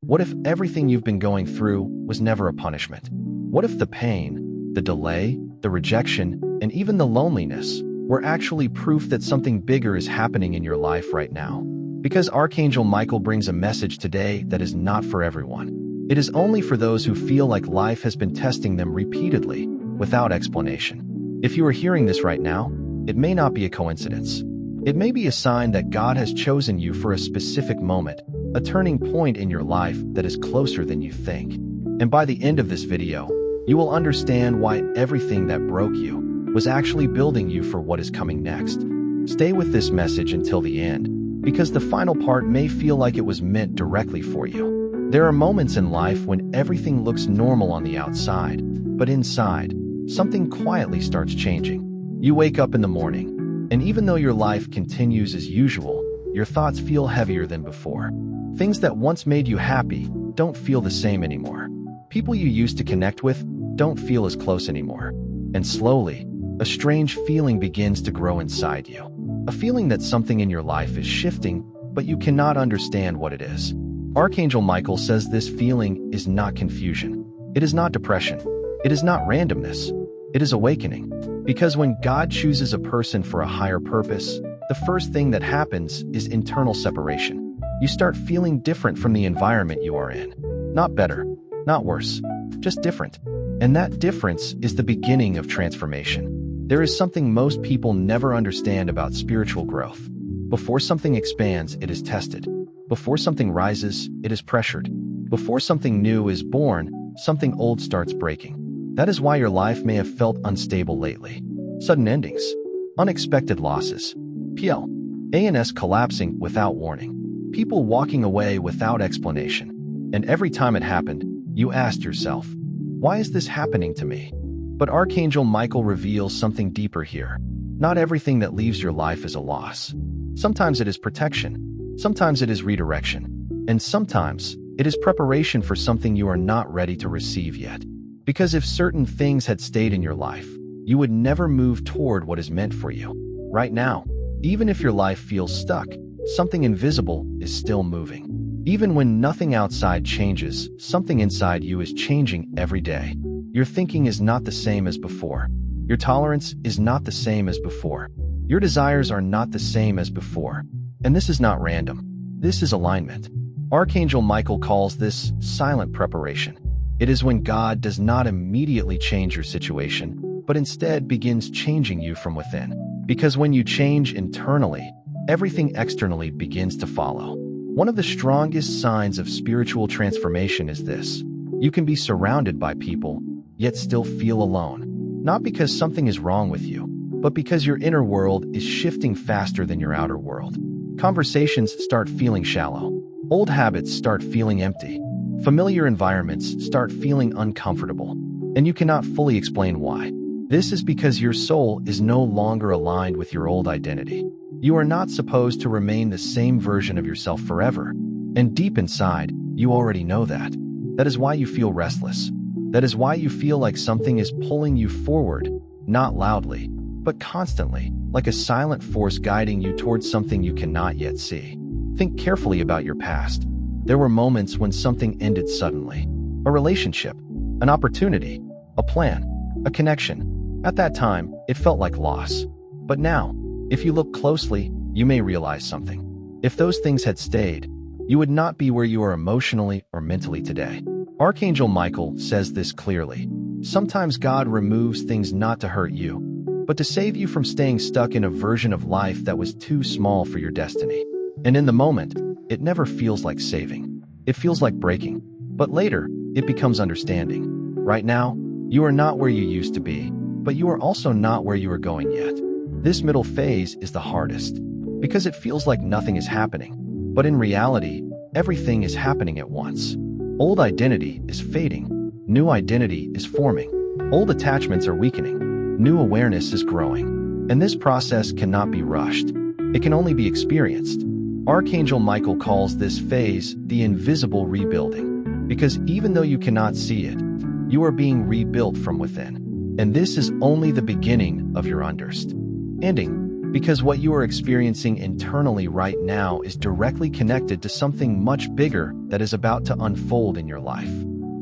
What if everything you've been going through was never a punishment? What if the pain, the delay, the rejection, and even the loneliness were actually proof that something bigger is happening in your life right now? Because Archangel Michael brings a message today that is not for everyone. It is only for those who feel like life has been testing them repeatedly, without explanation. If you are hearing this right now, it may not be a coincidence. It may be a sign that God has chosen you for a specific moment, a turning point in your life that is closer than you think. And by the end of this video, you will understand why everything that broke you was actually building you for what is coming next. Stay with this message until the end, because the final part may feel like it was meant directly for you. There are moments in life when everything looks normal on the outside, but inside, something quietly starts changing. You wake up in the morning, and even though your life continues as usual, your thoughts feel heavier than before. Things that once made you happy don't feel the same anymore. People you used to connect with don't feel as close anymore. And slowly, a strange feeling begins to grow inside you. A feeling that something in your life is shifting, but you cannot understand what it is. Archangel Michael says this feeling is not confusion. It is not depression. It is not randomness. It is awakening. Because when God chooses a person for a higher purpose, the first thing that happens is internal separation. You start feeling different from the environment you are in. Not better, not worse, just different. And that difference is the beginning of transformation. There is something most people never understand about spiritual growth. Before something expands, it is tested. Before something rises, it is pressured. Before something new is born, something old starts breaking. That is why your life may have felt unstable lately. Sudden endings, unexpected losses, plans collapsing without warning, people walking away without explanation. And every time it happened, you asked yourself, why is this happening to me? But Archangel Michael reveals something deeper here. Not everything that leaves your life is a loss. Sometimes it is protection, sometimes it is redirection, and sometimes it is preparation for something you are not ready to receive yet. Because if certain things had stayed in your life, you would never move toward what is meant for you. Right now, even if your life feels stuck, something invisible is still moving. Even when nothing outside changes, something inside you is changing every day. Your thinking is not the same as before. Your tolerance is not the same as before. Your desires are not the same as before. And this is not random. This is alignment. Archangel Michael calls this silent preparation. It is when God does not immediately change your situation, but instead begins changing you from within. Because when you change internally, everything externally begins to follow. One of the strongest signs of spiritual transformation is this. You can be surrounded by people, yet still feel alone. Not because something is wrong with you, but because your inner world is shifting faster than your outer world. Conversations start feeling shallow. Old habits start feeling empty. Familiar environments start feeling uncomfortable, and you cannot fully explain why. This is because your soul is no longer aligned with your old identity. You are not supposed to remain the same version of yourself forever, and deep inside, you already know that. That is why you feel restless. That is why you feel like something is pulling you forward, not loudly, but constantly, like a silent force guiding you towards something you cannot yet see. Think carefully about your past. There were moments when something ended suddenly. A relationship, an opportunity, a plan, a connection. At that time, it felt like loss. But now, if you look closely, you may realize something. If those things had stayed, you would not be where you are emotionally or mentally today. Archangel Michael says this clearly. Sometimes God removes things not to hurt you, but to save you from staying stuck in a version of life that was too small for your destiny. And in the moment, it never feels like saving. It feels like breaking. But later, it becomes understanding. Right now, you are not where you used to be, but you are also not where you are going yet. This middle phase is the hardest, because it feels like nothing is happening. But in reality, everything is happening at once. Old identity is fading. New identity is forming. Old attachments are weakening. New awareness is growing. And this process cannot be rushed. It can only be experienced. Archangel Michael calls this phase the invisible rebuilding, because even though you cannot see it, you are being rebuilt from within. And this is only the beginning of your understanding. Because what you are experiencing internally right now is directly connected to something much bigger that is about to unfold in your life.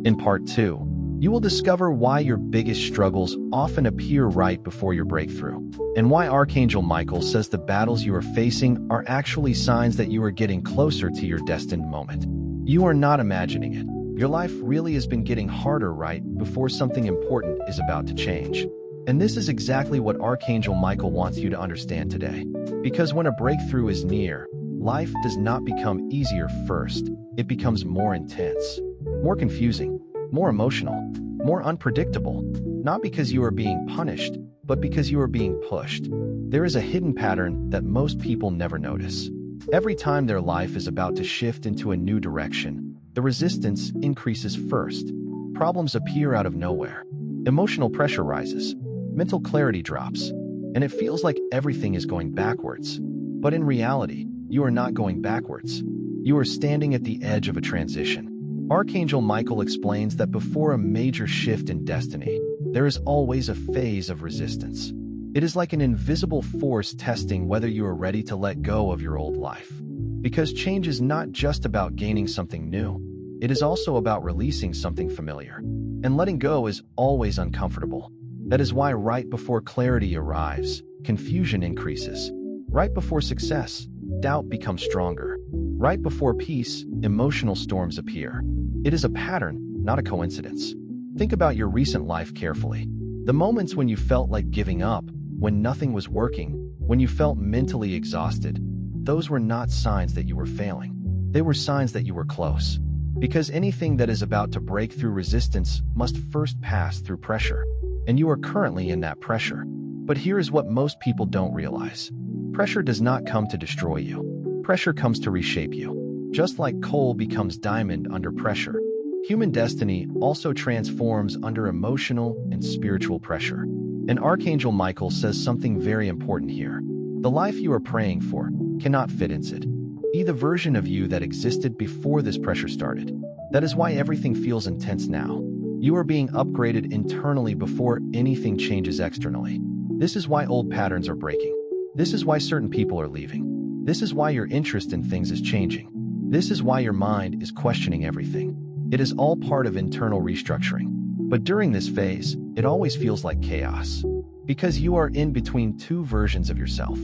In part 2, you will discover why your biggest struggles often appear right before your breakthrough, and why Archangel Michael says the battles you are facing are actually signs that you are getting closer to your destined moment. You are not imagining it. Your life really has been getting harder right before something important is about to change. And this is exactly what Archangel Michael wants you to understand today. Because when a breakthrough is near, life does not become easier first. It becomes more intense, more confusing, more emotional, more unpredictable. Not because you are being punished, but because you are being pushed. There is a hidden pattern that most people never notice. Every time their life is about to shift into a new direction, the resistance increases first. Problems appear out of nowhere. Emotional pressure rises. Mental clarity drops, and it feels like everything is going backwards. But in reality, you are not going backwards. You are standing at the edge of a transition. Archangel Michael explains that before a major shift in destiny, there is always a phase of resistance. It is like an invisible force testing whether you are ready to let go of your old life. Because change is not just about gaining something new. It is also about releasing something familiar. And letting go is always uncomfortable. That is why right before clarity arrives, confusion increases. Right before success, doubt becomes stronger. Right before peace, emotional storms appear. It is a pattern, not a coincidence. Think about your recent life carefully. The moments when you felt like giving up, when nothing was working, when you felt mentally exhausted, those were not signs that you were failing. They were signs that you were close. Because anything that is about to break through resistance must first pass through pressure. And you are currently in that pressure. But here is what most people don't realize. Pressure does not come to destroy you. Pressure comes to reshape you. Just like coal becomes diamond under pressure, human destiny also transforms under emotional and spiritual pressure. And Archangel Michael says something very important here. The life you are praying for cannot fit into it. Be the version of you that existed before this pressure started. That is why everything feels intense now. You are being upgraded internally before anything changes externally. This is why old patterns are breaking. This is why certain people are leaving. This is why your interest in things is changing. This is why your mind is questioning everything. It is all part of internal restructuring. But during this phase, it always feels like chaos. Because you are in between two versions of yourself.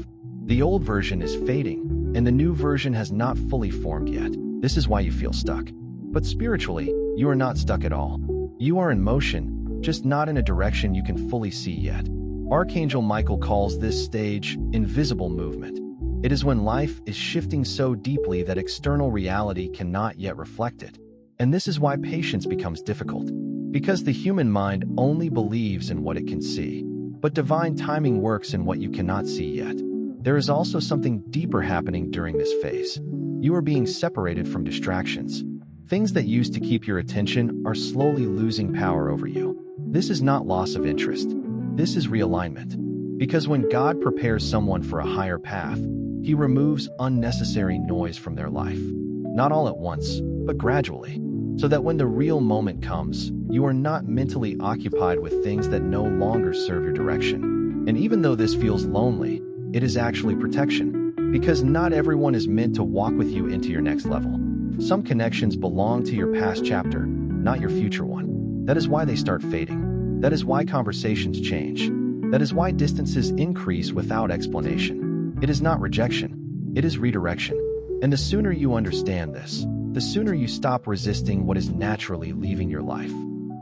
The old version is fading, and the new version has not fully formed yet. This is why you feel stuck. But spiritually, you are not stuck at all. You are in motion, just not in a direction you can fully see yet. Archangel Michael calls this stage invisible movement. It is when life is shifting so deeply that external reality cannot yet reflect it. And this is why patience becomes difficult. Because the human mind only believes in what it can see. But divine timing works in what you cannot see yet. There is also something deeper happening during this phase. You are being separated from distractions. Things that used to keep your attention are slowly losing power over you. This is not loss of interest. This is realignment. Because when God prepares someone for a higher path, He removes unnecessary noise from their life. Not all at once, but gradually. So that when the real moment comes, you are not mentally occupied with things that no longer serve your direction. And even though this feels lonely, it is actually protection. Because not everyone is meant to walk with you into your next level. Some connections belong to your past chapter, not your future one. That is why they start fading. That is why conversations change. That is why distances increase without explanation. It is not rejection. It is redirection. And the sooner you understand this, the sooner you stop resisting what is naturally leaving your life.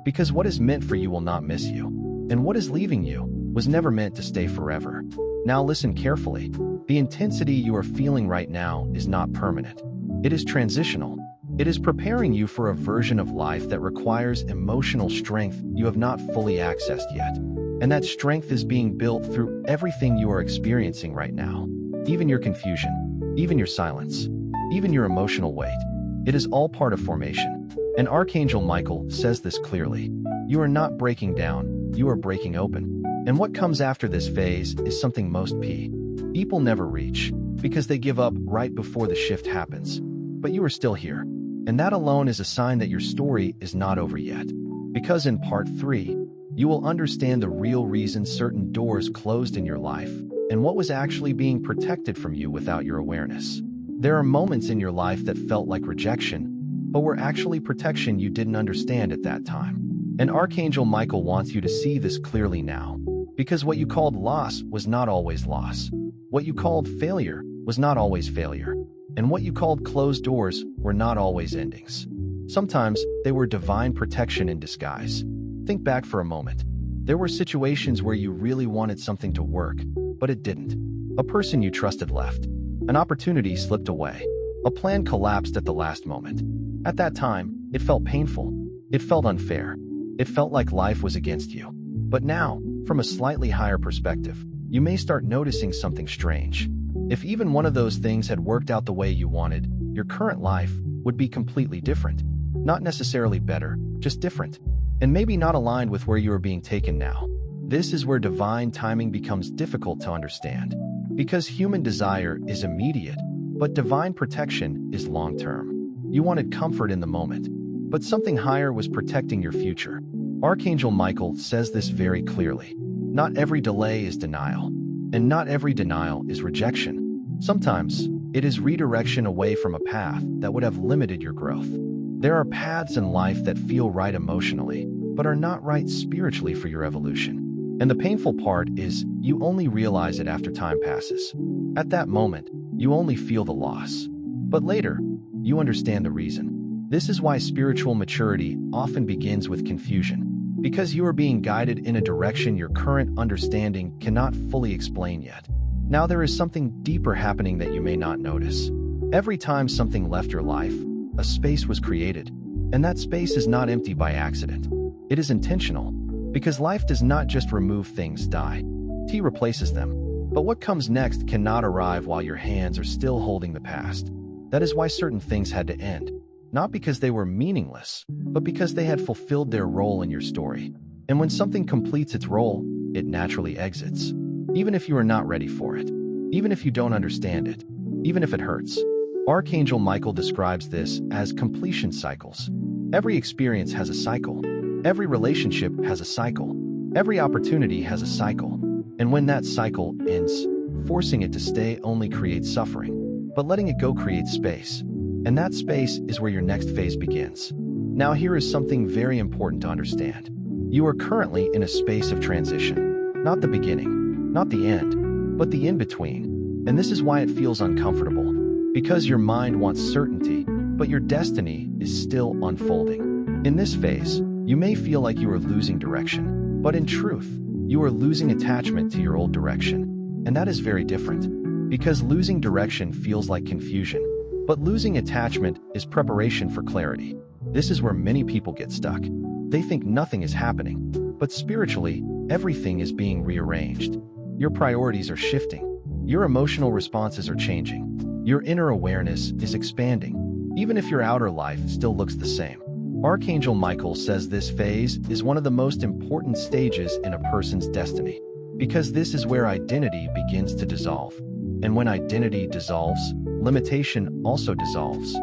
Because what is meant for you will not miss you. And what is leaving you was never meant to stay forever. Now listen carefully. The intensity you are feeling right now is not permanent. It is transitional. It is preparing you for a version of life that requires emotional strength you have not fully accessed yet. And that strength is being built through everything you are experiencing right now. Even your confusion, even your silence, even your emotional weight. It is all part of formation. And Archangel Michael says this clearly. You are not breaking down, you are breaking open. And what comes after this phase is something most people never reach, because they give up right before the shift happens. But you are still here. And that alone is a sign that your story is not over yet. Because in part 3, you will understand the real reason certain doors closed in your life, and what was actually being protected from you without your awareness. There are moments in your life that felt like rejection, but were actually protection you didn't understand at that time. And Archangel Michael wants you to see this clearly now, because what you called loss was not always loss. What you called failure was not always failure, and what you called closed doors were not always endings. Sometimes they were divine protection in disguise. Think back for a moment. There were situations where you really wanted something to work, but it didn't. A person you trusted left. An opportunity slipped away. A plan collapsed at the last moment. At that time, it felt painful. It felt unfair. It felt like life was against you. But now, from a slightly higher perspective, you may start noticing something strange. If even one of those things had worked out the way you wanted, your current life would be completely different. Not necessarily better, just different. And maybe not aligned with where you are being taken now. This is where divine timing becomes difficult to understand. Because human desire is immediate, but divine protection is long-term. You wanted comfort in the moment, but something higher was protecting your future. Archangel Michael says this very clearly. Not every delay is denial, and not every denial is rejection. Sometimes, it is redirection away from a path that would have limited your growth. There are paths in life that feel right emotionally, but are not right spiritually for your evolution. And the painful part is, you only realize it after time passes. At that moment, you only feel the loss. But later, you understand the reason. This is why spiritual maturity often begins with confusion, because you are being guided in a direction your current understanding cannot fully explain yet. Now there is something deeper happening that you may not notice. Every time something left your life, a space was created, and that space is not empty by accident. It is intentional, because life does not just remove things, T replaces them. But what comes next cannot arrive while your hands are still holding the past. That is why certain things had to end, not because they were meaningless, but because they had fulfilled their role in your story. And when something completes its role, it naturally exits. Even if you are not ready for it, even if you don't understand it, even if it hurts. Archangel Michael describes this as completion cycles. Every experience has a cycle. Every relationship has a cycle. Every opportunity has a cycle. And when that cycle ends, forcing it to stay only creates suffering. But letting it go creates space. And that space is where your next phase begins. Now here is something very important to understand. You are currently in a space of transition. Not the beginning, not the end, but the in-between. And this is why it feels uncomfortable. Because your mind wants certainty, but your destiny is still unfolding. In this phase, you may feel like you are losing direction, but in truth, you are losing attachment to your old direction. And that is very different, because losing direction feels like confusion, but losing attachment is preparation for clarity. This is where many people get stuck. They think nothing is happening, but spiritually, everything is being rearranged. Your priorities are shifting. Your emotional responses are changing. Your inner awareness is expanding, even if your outer life still looks the same. Archangel Michael says this phase is one of the most important stages in a person's destiny, because this is where identity begins to dissolve. And when identity dissolves, limitation also dissolves.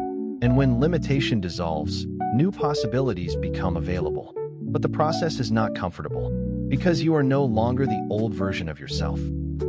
And when limitation dissolves, new possibilities become available. But the process is not comfortable, because you are no longer the old version of yourself,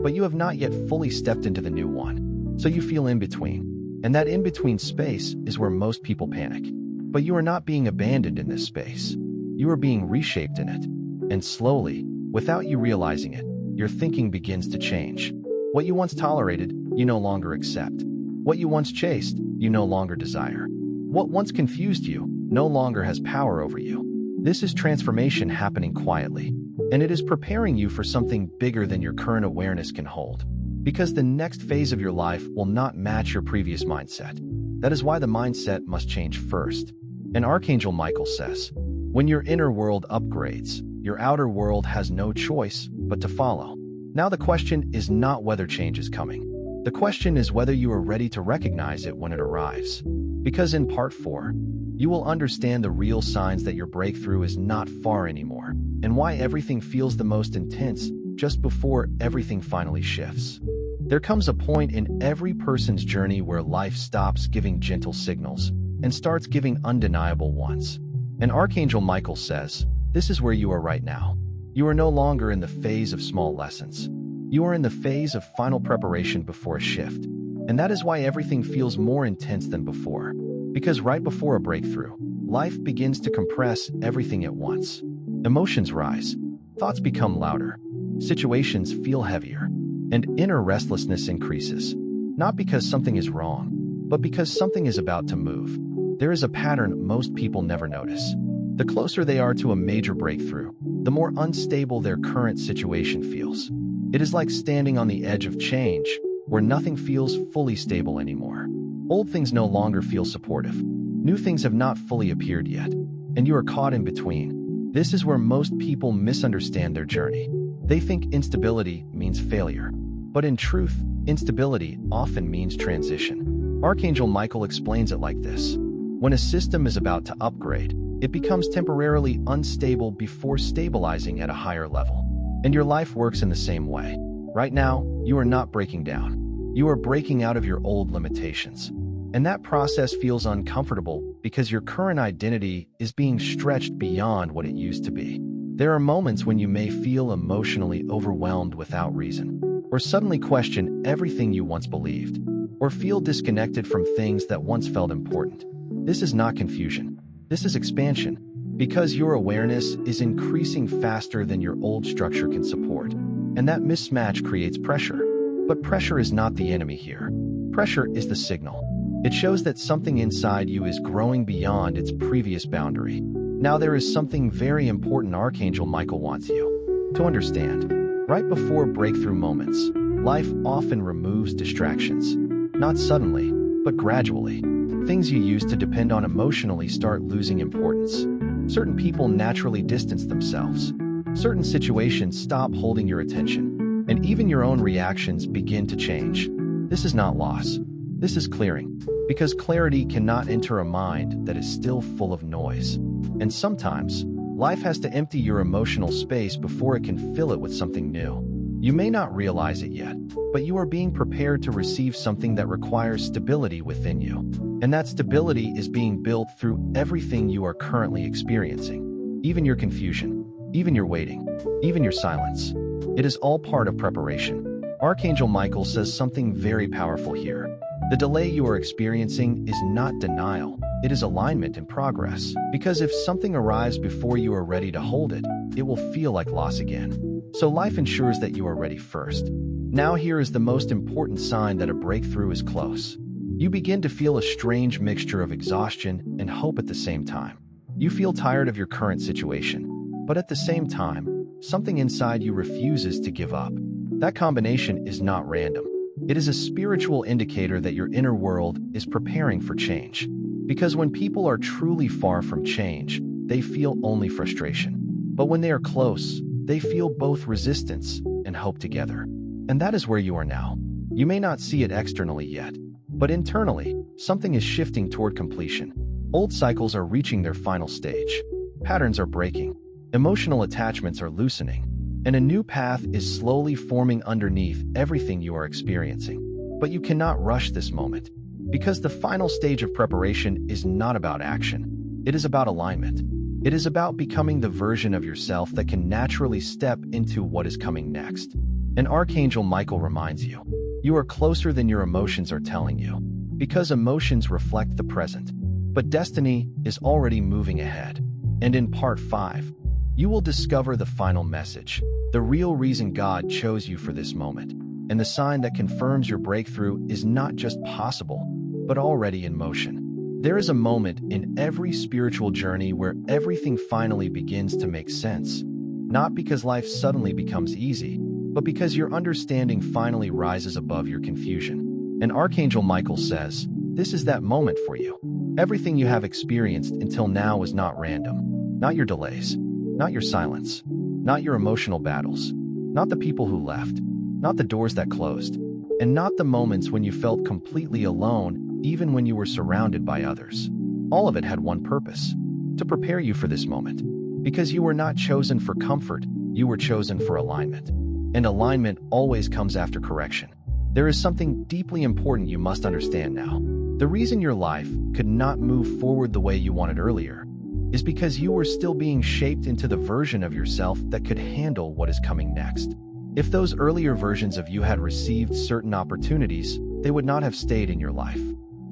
but you have not yet fully stepped into the new one. So you feel in between. And that in-between space is where most people panic. But you are not being abandoned in this space. You are being reshaped in it. And slowly, without you realizing it, your thinking begins to change. What you once tolerated, you no longer accept. What you once chased, you no longer desire. What once confused you, no longer has power over you. This is transformation happening quietly. And it is preparing you for something bigger than your current awareness can hold. Because the next phase of your life will not match your previous mindset. That is why the mindset must change first. And Archangel Michael says, when your inner world upgrades, your outer world has no choice but to follow. Now the question is not whether change is coming. The question is whether you are ready to recognize it when it arrives. Because in part 4, you will understand the real signs that your breakthrough is not far anymore, and why everything feels the most intense just before everything finally shifts. There comes a point in every person's journey where life stops giving gentle signals and starts giving undeniable ones. And Archangel Michael says, this is where you are right now. You are no longer in the phase of small lessons. You are in the phase of final preparation before a shift. And that is why everything feels more intense than before. Because right before a breakthrough, life begins to compress everything at once. Emotions rise, thoughts become louder, situations feel heavier, and inner restlessness increases. Not because something is wrong, but because something is about to move. There is a pattern most people never notice. The closer they are to a major breakthrough, the more unstable their current situation feels. It is like standing on the edge of change, where nothing feels fully stable anymore. Old things no longer feel supportive. New things have not fully appeared yet, and you are caught in between. This is where most people misunderstand their journey. They think instability means failure, but in truth, instability often means transition. Archangel Michael explains it like this. When a system is about to upgrade, it becomes temporarily unstable before stabilizing at a higher level. And your life works in the same way. Right now, you are not breaking down. You are breaking out of your old limitations. And that process feels uncomfortable because your current identity is being stretched beyond what it used to be. There are moments when you may feel emotionally overwhelmed without reason, or suddenly question everything you once believed, or feel disconnected from things that once felt important. This is not confusion. This is expansion, because your awareness is increasing faster than your old structure can support. And that mismatch creates pressure. But pressure is not the enemy here. Pressure is the signal. It shows that something inside you is growing beyond its previous boundary. Now there is something very important Archangel Michael wants you to understand. Right before breakthrough moments, life often removes distractions. Not suddenly, but gradually. Things you used to depend on emotionally start losing importance. Certain people naturally distance themselves. Certain situations stop holding your attention. And even your own reactions begin to change. This is not loss. This is clearing. Because clarity cannot enter a mind that is still full of noise. And sometimes, life has to empty your emotional space before it can fill it with something new. You may not realize it yet, but you are being prepared to receive something that requires stability within you. And that stability is being built through everything you are currently experiencing. Even your confusion, even your waiting, even your silence. It is all part of preparation. Archangel Michael says something very powerful here. The delay you are experiencing is not denial, it is alignment in progress. Because if something arrives before you are ready to hold it, it will feel like loss again. So life ensures that you are ready first. Now here is the most important sign that a breakthrough is close. You begin to feel a strange mixture of exhaustion and hope at the same time. You feel tired of your current situation, but at the same time, something inside you refuses to give up. That combination is not random. It is a spiritual indicator that your inner world is preparing for change. Because when people are truly far from change, they feel only frustration. But when they are close, they feel both resistance and hope together. And that is where you are now. You may not see it externally yet, but internally, something is shifting toward completion. Old cycles are reaching their final stage. Patterns are breaking. Emotional attachments are loosening. And a new path is slowly forming underneath everything you are experiencing. But you cannot rush this moment, because the final stage of preparation is not about action. It is about alignment. It is about becoming the version of yourself that can naturally step into what is coming next. And Archangel Michael reminds you, you are closer than your emotions are telling you, because emotions reflect the present. But destiny is already moving ahead. And in part 5, you will discover the final message, the real reason God chose you for this moment, and the sign that confirms your breakthrough is not just possible, but already in motion. There is a moment in every spiritual journey where everything finally begins to make sense, not because life suddenly becomes easy, but because your understanding finally rises above your confusion. And Archangel Michael says, this is that moment for you. Everything you have experienced until now is not random, not your delays, not your silence, not your emotional battles, not the people who left, not the doors that closed, and not the moments when you felt completely alone, even when you were surrounded by others. All of it had one purpose, to prepare you for this moment. Because you were not chosen for comfort, you were chosen for alignment. And alignment always comes after correction. There is something deeply important you must understand now. The reason your life could not move forward the way you wanted earlier is because you were still being shaped into the version of yourself that could handle what is coming next. If those earlier versions of you had received certain opportunities, they would not have stayed in your life.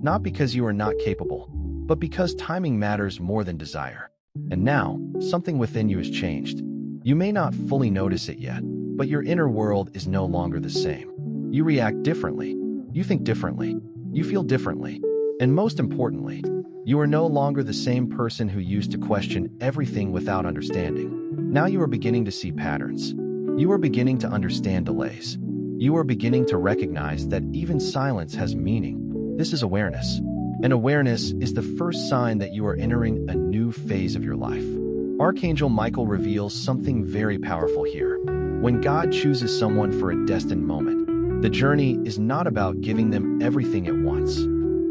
Not because you are not capable, but because timing matters more than desire. And now, something within you has changed. You may not fully notice it yet, but your inner world is no longer the same. You react differently. You think differently. You feel differently. And most importantly, you are no longer the same person who used to question everything without understanding. Now you are beginning to see patterns. You are beginning to understand delays. You are beginning to recognize that even silence has meaning. This is awareness. And awareness is the first sign that you are entering a new phase of your life. Archangel Michael reveals something very powerful here. When God chooses someone for a destined moment, the journey is not about giving them everything at once.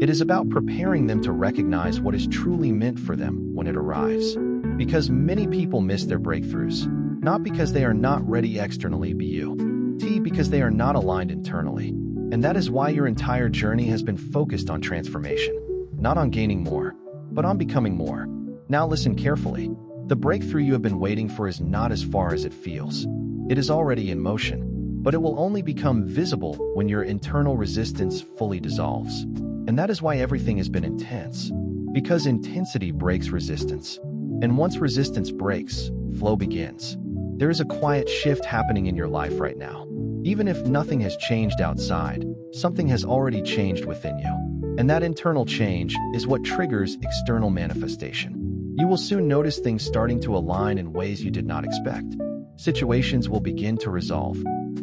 It is about preparing them to recognize what is truly meant for them when it arrives. Because many people miss their breakthroughs, not because they are not ready externally, because they are not aligned internally. And that is why your entire journey has been focused on transformation, not on gaining more, but on becoming more. Now listen carefully. The breakthrough you have been waiting for is not as far as it feels. It is already in motion, but it will only become visible when your internal resistance fully dissolves. And that is why everything has been intense, because intensity breaks resistance. And once resistance breaks, flow begins. There is a quiet shift happening in your life right now. Even if nothing has changed outside, something has already changed within you. And that internal change is what triggers external manifestation. You will soon notice things starting to align in ways you did not expect. Situations will begin to resolve.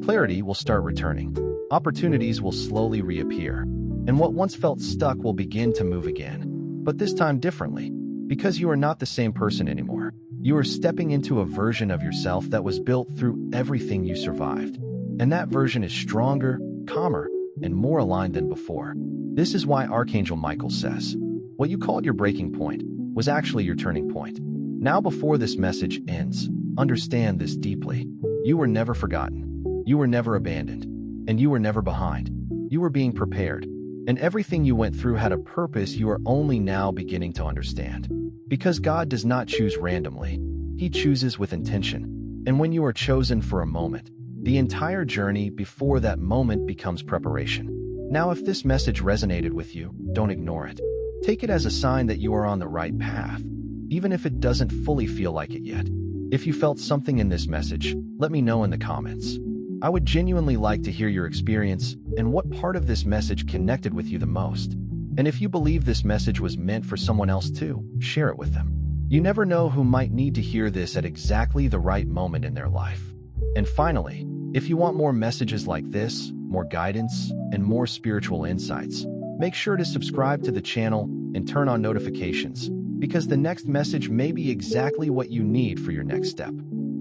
Clarity will start returning. Opportunities will slowly reappear. And what once felt stuck will begin to move again. But this time differently, because you are not the same person anymore. You are stepping into a version of yourself that was built through everything you survived. And that version is stronger, calmer, and more aligned than before. This is why Archangel Michael says, what you called your breaking point was actually your turning point. Now before this message ends, understand this deeply. You were never forgotten. You were never abandoned. And you were never behind. You were being prepared. And everything you went through had a purpose you are only now beginning to understand. Because God does not choose randomly. He chooses with intention. And when you are chosen for a moment, the entire journey before that moment becomes preparation. Now, if this message resonated with you, don't ignore it. Take it as a sign that you are on the right path, even if it doesn't fully feel like it yet. If you felt something in this message, let me know in the comments. I would genuinely like to hear your experience and what part of this message connected with you the most. And if you believe this message was meant for someone else too, share it with them. You never know who might need to hear this at exactly the right moment in their life. And finally, if you want more messages like this, more guidance, and more spiritual insights, make sure to subscribe to the channel and turn on notifications, because the next message may be exactly what you need for your next step.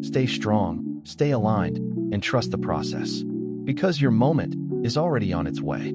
Stay strong, stay aligned, and trust the process, because your moment is already on its way.